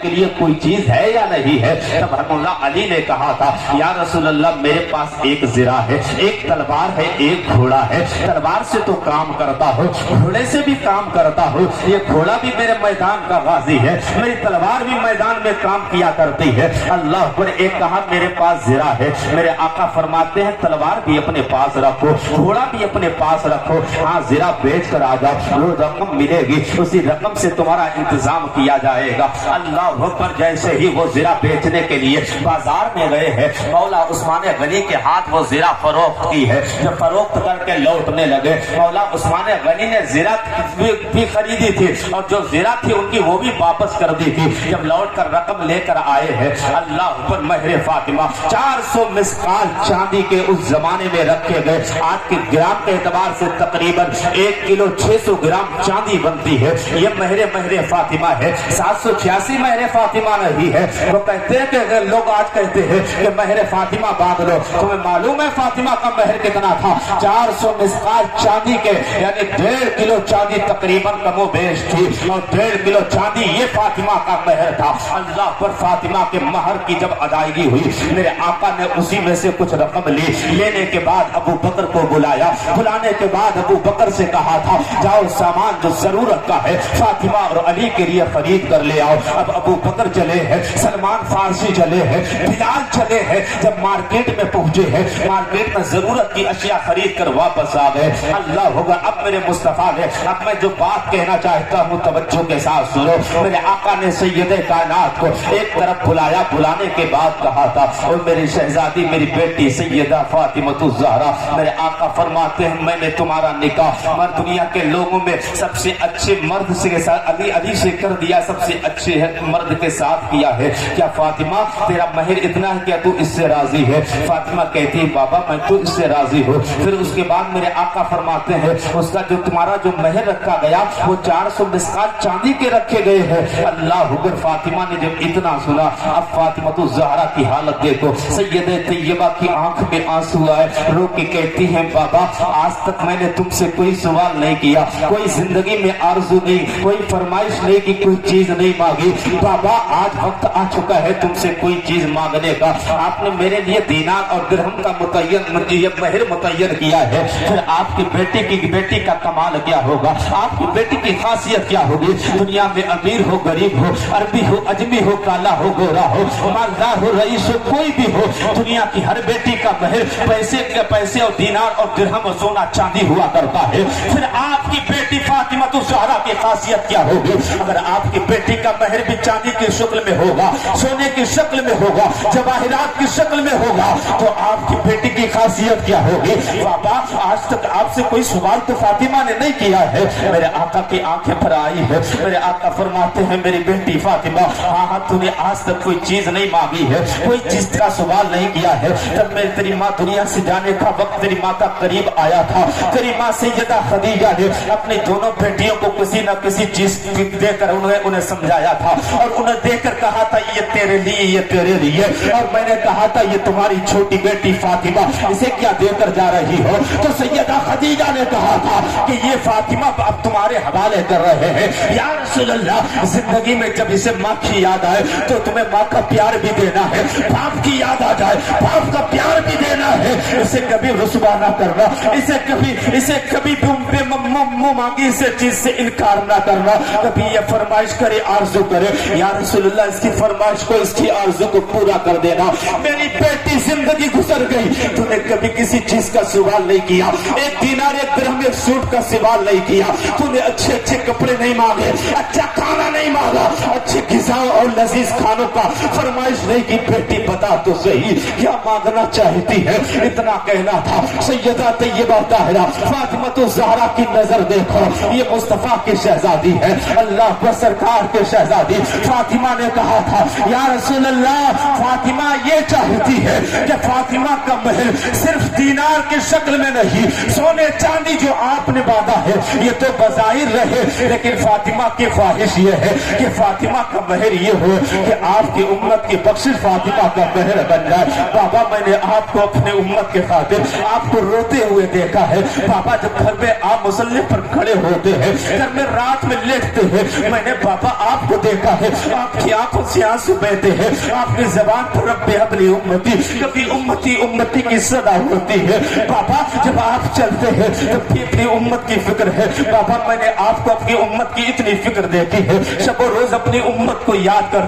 کے لیے کوئی چیز ہے یا نہیں ہے؟ تب حضرت علی نے کہا تھا یا رسول اللہ میرے پاس ایک زرہ ہے، ایک تلوار ہے، ایک گھوڑا ہے۔ تلوار سے تو کام کرتا ہو، گھوڑے سے بھی کام کرتا ہو، یہ گھوڑا بھی میرے میدان کا غازی ہے، میری تلوار بھی میدان میں کام کیا کرتی ہے۔ اللہ پر ایک کہا میرے پاس زرہ ہے، میرے آقا فرماتے ہیں تلوار بھی اپنے پاس رکھو، گھوڑا بھی اپنے پاس رکھو، ہاں زرہ بیچ کر آ جاؤ، وہ رقم ملے گی، اسی رقم سے تمہارا انتظام کیا جائے گا۔ اللہ اکبر۔ جیسے ہی وہ زرہ بیچنے کے لیے بازار میں گئے ہیں، مولا عثمان غنی کے ہاتھ وہ زرہ فروخت کی ہے۔ جب فروخت کر کے لوٹنے لگے، مولا عثمان غنی نے زرہ بھی خریدی تھی اور جو زرہ تھی ان کی وہ بھی واپس کر دی تھی۔ جب لوٹ کر رقم لے کر آئے ہیں، اللہ پر مہر فاطمہ 400 مسقال چاندی کے اس زمانے میں رکھے گئے۔ آج کے گرام کے اعتبار سے تقریباً 1 کلو 600 گرام چاندی بنتی ہے۔ یہ مہر فاطمہ ہے، 786 مہر فاطمہ نہیں ہے۔ وہ کہتے ہیں کہ لوگ آج کہتے ہیں کہ مہر فاطمہ باندھ لو، تمہیں معلوم ہے فاطمہ کا مہر کتنا تھا؟ 400 مسقال چاندی کے، یعنی 1.5 کلو چاندی تقریباً کم و بیش تھی، اور 1.5 کلو چاندی یہ فاطمہ کا مہر تھا۔ اللہ پر فاطمہ کے مہر کی جب ادائیگی ہوئی، میرے آقا نے اسی میں سے کچھ رقم لی۔ لینے کے بعد ابو بکر کو بلایا، بلانے کے بعد ابو بکر سے کہا تھا جاؤ سامان جو ضرورت کا ہے فاطمہ اور علی کے لیے خرید کر لے آؤ۔ اب ابو بکر چلے ہیں، سلمان فارسی چلے ہیں، بلال چلے ہیں، جب مارکیٹ میں پہنچے ہیں، مارکیٹ میں ضرورت کی اشیاء خرید کر واپس آ گئے۔ اللہ ہوگا اب میرے مصطفیٰ نے، اب میں جو بات کہنا چاہتا ہوں توجہ کے ساتھ سنو۔ میرے آقا نے سید کائنات کو ایک طرف بلایا، بلانے کے بعد کہا تھا اور میری شہزادی میری بیٹی سیدہ فاطمہ الزہرا، میرے آقا فرماتے ہیں میں نے تمہارا نکاح دنیا کے لوگوں میں سب سے اچھے مرد سے علی سے کر دیا، سب سے اچھے مرد کے ساتھ کیا ہے۔ کیا فاطمہ تیرا مہر اتنا ہے، کیا تو اس سے راضی ہے؟ فاطمہ کہتی ہے بابا میں تو اس سے راضی ہوں۔ پھر اس کے بعد میرے آقا فرماتے ہیں اس کا جو تمہارا جو مہر رکھا گیا وہ 400 مسقال چاندی کے رکھے گئے ہیں۔ اللہ اکبر۔ فاطمہ نے جب اتنا سنا، اب فاطمہ الزہرا کی حالت دیکھو، سیدہ طیبہ کی آنکھ میں آنسو آئے، رو کے کہتی ہیں بابا آج تک میں نے تم سے کوئی سوال نہیں کیا، کوئی زندگی میں آرزو نہیں، کوئی فرمائش نہیں کی، کوئی چیز نہیں مانگی، بابا آج وقت آ چکا ہے تم سے کوئی چیز مانگنے کا۔ آپ نے میرے لیے دینار اور درہم کا مہر متعین کیا ہے، پھر آپ کی بیٹی کا کمال کیا ہوگا، آپ کی بیٹی کی خاصیت کیا ہوگی؟ دنیا میں امیر ہو غریب ہو، عربی ہو اجمی ہو، کالا ہو گورا ہو، مالدار ہو رئیس ہو، کوئی بھی ہو، دنیا کی ہر بیٹی کا مہر پیسے اور دینار اور درہم اور سونا چاندی ہوا کرتا ہے۔ پھر آپ کی بیٹی فاطمہ الزہرا کی خاصیت کیا ہوگی؟ اگر آپ کی بیٹی کا مہر بھی چاندی کی شکل میں ہوگا، سونے کی شکل میں ہوگا، جواہرات کی شکل میں ہوگا، تو آپ کی بیٹی کی خاصیت کیا ہوگی؟ بابا آج تک آپ سے کوئی سوال تو فاطمہ نے نہیں کیا ہے۔ میرے آقا کی آنکھیں بھر آئی ہے، میرے آقا فرماتے ہیں میری بیٹی فاطمہ ہاں تو نے آج تک کوئی چیز نہیں مانگی ہے، کوئی چیز کا سوال نہیں کیا ہے۔ جب میں تیری ماں دنیا سے جانے کا وقت تیری ماں کا قریب آیا تھا، تیری ماں سیدہ خدیجہ نے اپنی دونوں بیٹیوں کو کسی نہ کسی چیز دے کر انہیں سمجھایا تھا اور انہیں دے کر کہا تھا یہ تیرے لیے، یہ تیرے لیے، اور میں نے کہا تھا یہ تمہاری چھوٹی بیٹی فاطمہ، اسے کیا دے کر جا رہی ہو؟ تو سیدہ خدیجہ نے کہا تھا کہ یہ فاطمہ اب تمہارے حوالے کر رہے ہیں یا رسول اللہ۔ زندگی میں جب اسے ماں کی یاد آئے تو تمہیں ماں کا پیار بھی دینا ہے، باپ کی یاد آ جائے باپ کا پیار بھی دینا ہے، اسے کبھی رسوا نہ کرنا، اسے کبھی تم پہ منہ مانگی اسے چیز سے انکار نہ کرنا، کبھی یہ فرمائش کرے آرزو کرے یا رسول اللہ اس کی فرمائش کو اس کی آرزو کو پورا کر دینا۔ میری بیٹی زندگی گزر گئی، تو نے کبھی کسی چیز کا سوال نہیں کیا، ایک دینار ایک درہم ایک سوٹ کا سوال نہیں کیا، تو نے اچھے کپڑے نہیں مانگے، اچھا کھانا نہیں مانگا، اچھے غذا اور لذیذ کھانوں کا فرمائش نہیں کی۔ بیٹی بتا تو صحیح کیا مانگنا چاہتی ہے؟ اتنا کہنا تھا۔ سیدہ طیبہ طاہرہ فاطمہ الزہرا کی نظر دیکھو، یہ مصطفیٰ کی شہزادی ہے، اللہ پر سرکار کے شہزادی۔ فاطمہ نے کہا تھا یا رسول اللہ فاطمہ یہ چاہتی ہے کہ فاطمہ کا مہر صرف دینار کی شکل میں نہیں، سونے چاندی جو آپ نے باندھا ہے یہ تو بظاہر رہے، لیکن فاطمہ کی خواہش یہ ہے کہ فاطمہ کا مہر یہ ہو کہ آپ کی امت کی بخشش فاطمہ کا مہر بن جائے۔ بابا میں نے آپ کو اپنے امت کے خاطر آپ کو روتے ہوئے دیکھا ہے، بابا جب گھر میں آپ مصلی پر کھڑے ہوتے ہیں، گھر میں رات میں لیٹتے ہیں، میں نے بابا آپ کو دیکھا ہے، آپ کی آنکھوں سے آنسو بہتے ہیں، آپ کی زبان پر رب اپنی امتی، کبھی امتی امتی کی صدا ہوتی ہے۔ بابا جب آپ چلتے ہیں تب بھی اپنی امت کی فکر ہے۔ بابا میں نے آپ کو اپنی امت کی اتنی فکر دیکھی ہے، شب و روز اپنی امت کو یاد کر